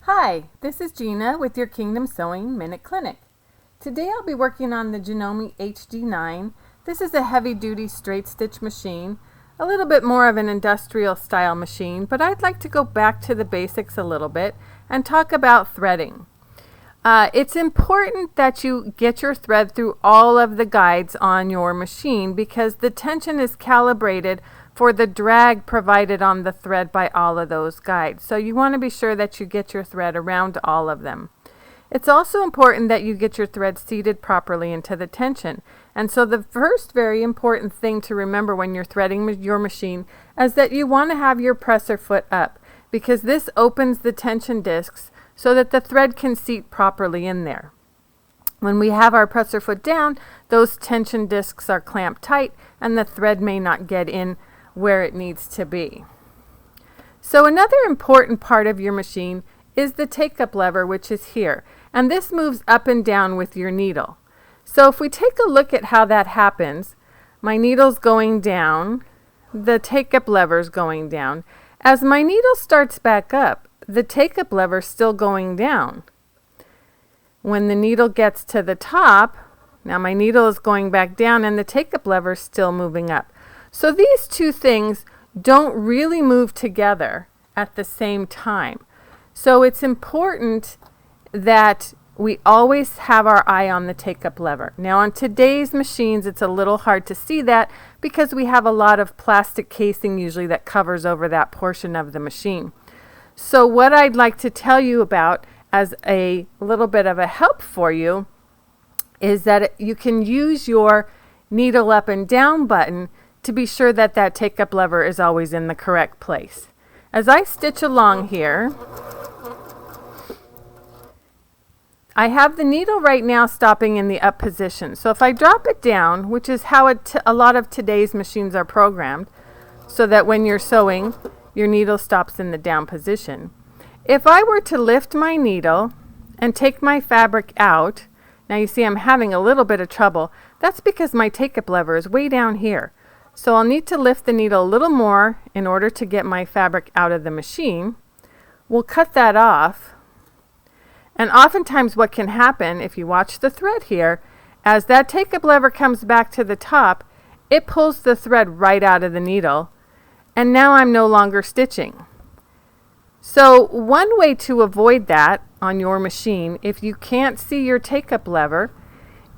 Hi, this is Gina with your Kingdom Sewing Minute Clinic. Today I'll be working on the Gina HD9. This is a heavy-duty straight stitch machine, a little bit more of an industrial style machine, but I'd like to go back to the basics a little bit and talk about threading. It's important that you get your thread through all of the guides on your machine because the tension is calibrated for the drag provided on the thread by all of those guides. So you want to be sure that you get your thread around all of them. It's also important that you get your thread seated properly into the tension. And so the first very important thing to remember when you're threading your machine is that you want to have your presser foot up because this opens the tension discs so that the thread can seat properly in there. When we have our presser foot down, those tension discs are clamped tight and the thread may not get in where it needs to be. So another important part of your machine is the take-up lever, which is here, and this moves up and down with your needle. So if we take a look at how that happens, my needle's going down, the take-up lever's going down. As my needle starts back up, the take-up lever's still going down. When the needle gets to the top, now my needle is going back down and the take-up lever's still moving up. So these two things don't really move together at the same time. So it's important that we always have our eye on the take-up lever. Now on today's machines, it's a little hard to see that because we have a lot of plastic casing usually that covers over that portion of the machine. So what I'd like to tell you about as a little bit of a help for you is that you can use your needle up and down button to be sure that that take-up lever is always in the correct place. As I stitch along here, I have the needle right now stopping in the up position. So if I drop it down, which is how a lot of today's machines are programmed, so that when you're sewing, your needle stops in the down position. If I were to lift my needle and take my fabric out, now you see I'm having a little bit of trouble. That's because my take-up lever is way down here. So I'll need to lift the needle a little more in order to get my fabric out of the machine. We'll cut that off. And oftentimes what can happen, if you watch the thread here, as that take-up lever comes back to the top, it pulls the thread right out of the needle. And now I'm no longer stitching. So one way to avoid that on your machine, if you can't see your take-up lever,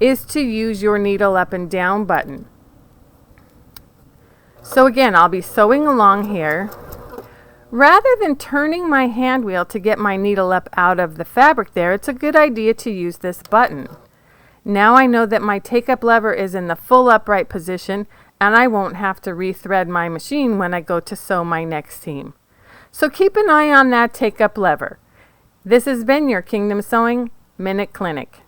is to use your needle up and down button. So again, I'll be sewing along here. Rather than turning my hand wheel to get my needle up out of the fabric there, it's a good idea to use this button. Now I know that my take-up lever is in the full upright position and I won't have to rethread my machine when I go to sew my next seam. So keep an eye on that take-up lever. This has been your Kingdom Sewing Minute Clinic.